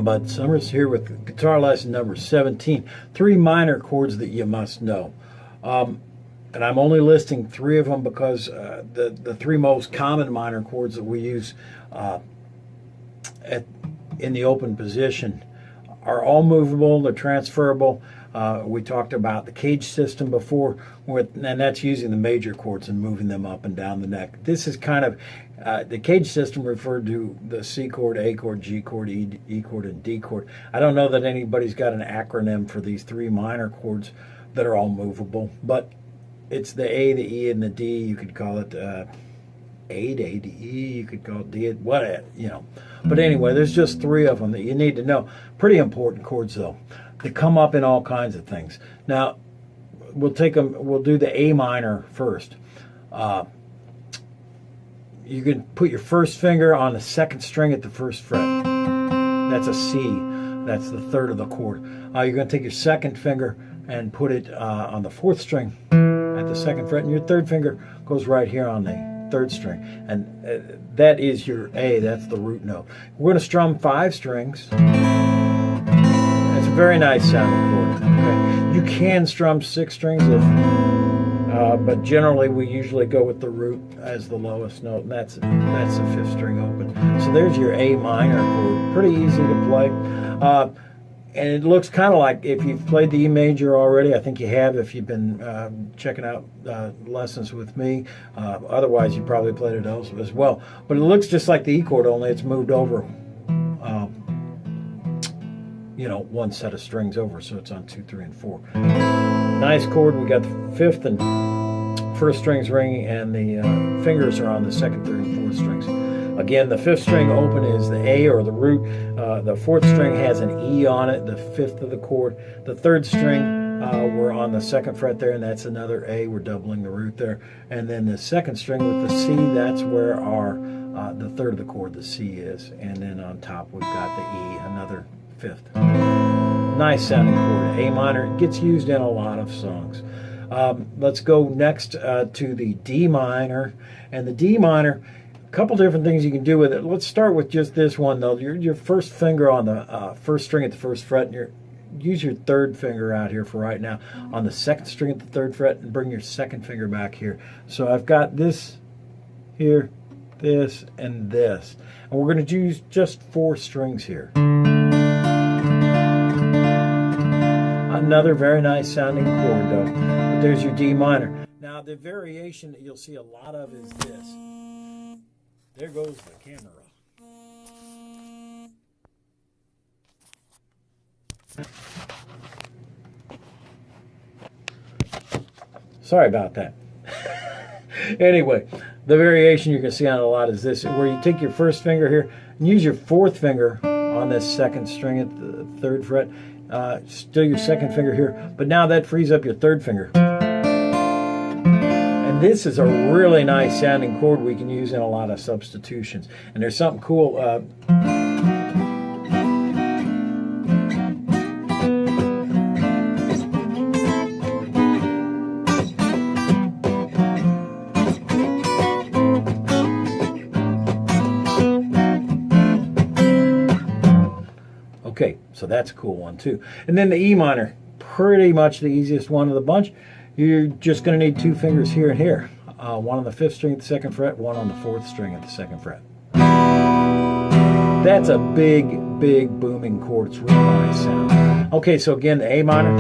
Bud Summers here with guitar lesson number 17. 3 minor chords that you must know. And I'm only listing 3 of them because the 3 most common minor chords that we use in the open position are all movable, they're transferable. We talked about the cage system before, and that's using the major chords and moving them up and down the neck. This is kind of, the cage system referred to the C chord, A chord, G chord, E chord, and D chord. I don't know that anybody's got an acronym for these 3 minor chords that are all movable, but it's the A, the E, and the D. You could call it A to A to E, you could call it D, what, you know. But anyway, there's just 3 of them that you need to know. Pretty important chords, though. They come up in all kinds of things. Now, we'll do the A minor first. You can put your first finger on the 2nd string at the 1st fret. That's a C. That's the 3rd of the chord. You're going to take your 2nd finger and put it on the 4th string at the 2nd fret, and your 3rd finger goes right here on the 3rd string. And that is your A. That's the root note. We're going to strum 5 strings. It's a very nice sounding chord. Okay? You can strum 6 strings, but generally we usually go with the root as the lowest note, and that's the 5th string open. So there's your A minor chord. Pretty easy to play. And it looks kind of like, if you've played the E major already, I think you have if you've been checking out lessons with me. Otherwise, you probably played it as well. But it looks just like the E chord, only it's moved over, one set of strings over, so it's on 2, 3, and 4. Nice chord. We got the 5th and 1st strings ringing, and the fingers are on the 2nd, 3rd, and 4th strings. Again, the 5th string open is the A, or the root. The 4th string has an E on it, the 5th of the chord. The 3rd string, we're on the 2nd fret there, and that's another A. We're doubling the root there. And then the 2nd string with the C, that's where our the 3rd of the chord, the C, is. And then on top we've got the E, another 5th. Nice sounding chord. A minor. It gets used in a lot of songs. Let's go next to the D minor. And the D minor, a couple different things you can do with it. Let's start with just this one, though. Your first finger on the 1st string at the 1st fret, and use your 3rd finger out here for right now on the 2nd string at the 3rd fret, and bring your 2nd finger back here. So I've got this here, this, and this. And we're going to use just 4 strings here. Another very nice sounding chord, though. But there's your D minor. Now, the variation that you'll see a lot of is this. There goes the camera. Sorry about that. Anyway, the variation you can see on a lot is this, where you take your 1st finger here and use your 4th finger on this 2nd string at the 3rd fret. Still your 2nd finger here, but now that frees up your 3rd finger. And this is a really nice sounding chord we can use in a lot of substitutions. And there's something cool. Okay, so that's a cool one too. And then the E minor, pretty much the easiest one of the bunch. You're just going to need 2 fingers here and here. One on the 5th string at the 2nd fret, one on the 4th string at the 2nd fret. That's a big, big booming chord. It's really nice sound. Okay, so again, the A minor,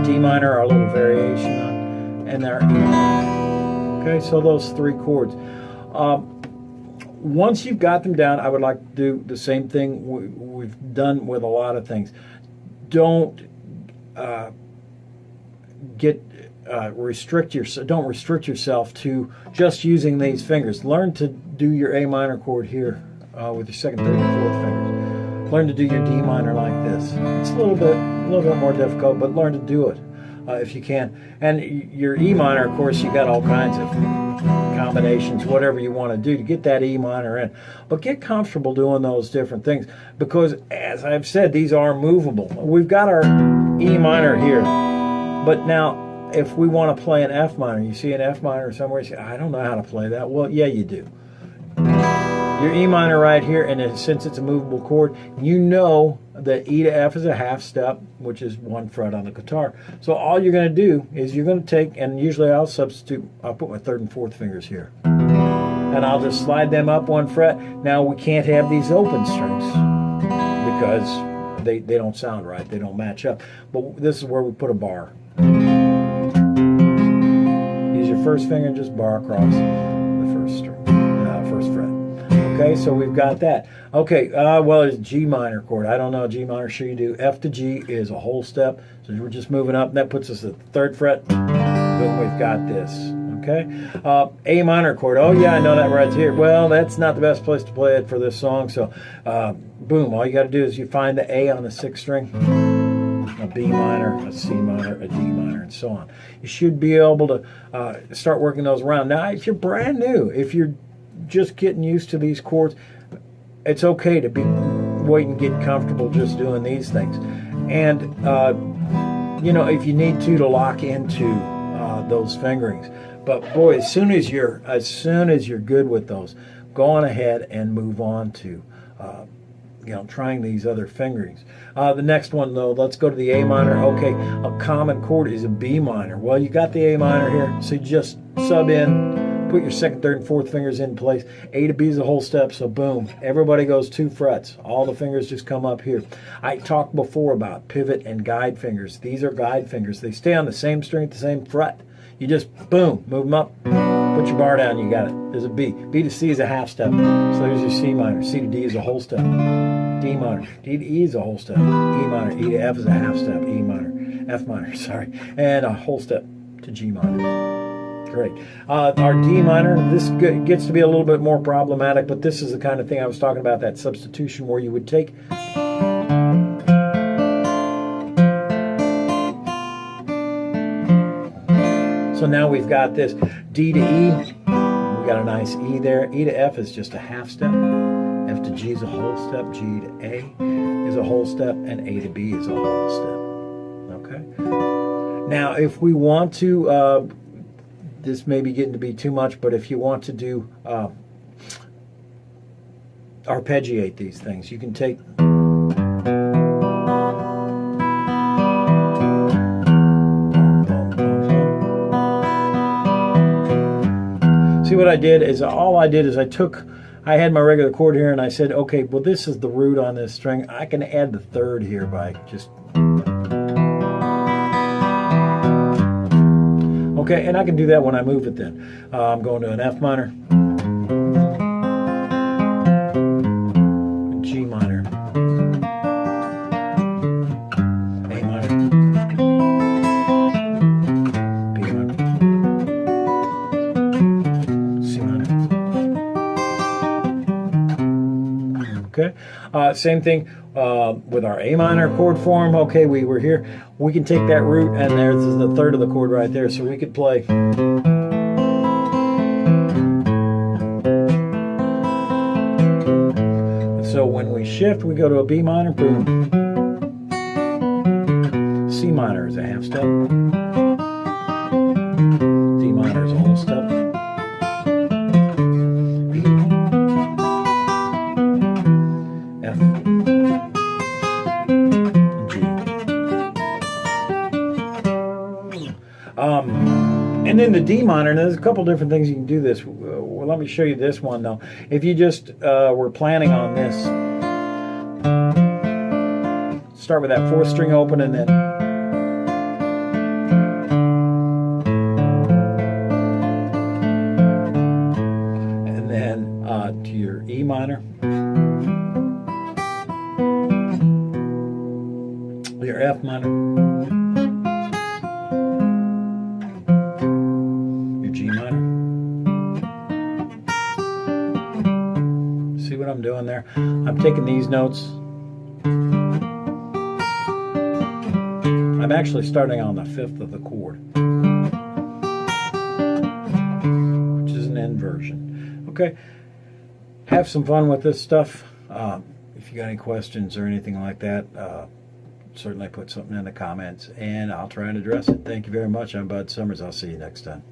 D minor, our little variation on, and our E minor. Okay, so those 3 chords. Once you've got them down, I would like to do the same thing we've done with a lot of things. Don't restrict yourself to just using these fingers. Learn to do your A minor chord here with your 2nd, 3rd, and 4th fingers. Learn to do your D minor like this. It's a little bit more difficult, but learn to do it if you can. And your E minor, of course, you got all kinds of combinations, whatever you want to do to get that E minor in. But get comfortable doing those different things, because as I've said, these are movable. We've got our E minor here, but now if we want to play an F minor, you see an F minor somewhere, you say, I don't know how to play that. Well, yeah, you do. your E minor right here, and then since it's a movable chord, you know that E to F is a half step, which is 1 fret on the guitar. So all you're going to do is you're going to take, and usually I'll put my 3rd and 4th fingers here, and I'll just slide them up 1 fret. Now we can't have these open strings because they don't sound right, they don't match up. But this is where we put a bar. Use your 1st finger and just bar across the 1st string, 1st fret. Okay, so we've got that. Okay, well, it's G minor chord. I don't know G minor, sure you do. F to G is a whole step, so we're just moving up. That puts us at the 3rd fret. Boom, we've got this. Okay, A minor chord. Oh yeah, I know that right here. Well, that's not the best place to play it for this song. So, boom. All you got to do is you find the A on the 6th string, a B minor, a C minor, a D minor, and so on. You should be able to start working those around. Now, if you're brand new, if you're just getting used to these chords, it's okay to wait and get comfortable just doing these things. And you know, if you need to lock into those fingerings. But boy, as soon as you're good with those, go on ahead and move on to you know, trying these other fingerings. The next one though, let's go to the A minor. Okay, a common chord is a B minor. Well, you got the A minor here, so you just sub in, put your 2nd, 3rd, and 4th fingers in place. A to B is a whole step, so boom, everybody goes 2 frets. All the fingers just come up here. I talked before about pivot and guide fingers. These are guide fingers. They stay on the same string at the same fret. You just, boom, move them up, put your bar down, you got it. There's a B. B to C is a half step, so there's your C minor. C to D is a whole step. D minor. D to E is a whole step. E minor. E to F is a half step. E minor. F minor, sorry. And a whole step to G minor. Great. Our D minor, this gets to be a little bit more problematic, but this is the kind of thing I was talking about, that substitution where you would take so now we've got this D to E, we got a nice E there. E to F is just a half step. F to G is a whole step. G to A is a whole step, and A to B is a whole step. Okay. Now, if we want to this may be getting to be too much, but if you want to do arpeggiate these things, you can take see what I did is I had my regular chord here and I said, okay, well, this is the root on this string. I can add the 3rd here by just okay, and I can do that when I move it then. I'm going to an F minor, G minor, A minor, B minor, C minor. Okay, same thing with our A minor chord form. Okay, we were here. We can take that root, and there's the 3rd of the chord right there, so we could play. So when we shift, we go to a B minor, boom. C minor is a half step. D minor is a whole step. And then the D minor, and there's a couple different things you can do this. Well, let me show you this one though. If you just were planning on this, start with that 4th string open and then to your E minor, your F minor, I'm doing there. I'm taking these notes. I'm actually starting on the 5th of the chord, which is an inversion. Okay, have some fun with this stuff. If you got any questions or anything like that, certainly put something in the comments and I'll try and address it. Thank you very much. I'm Bud Summers. I'll see you next time.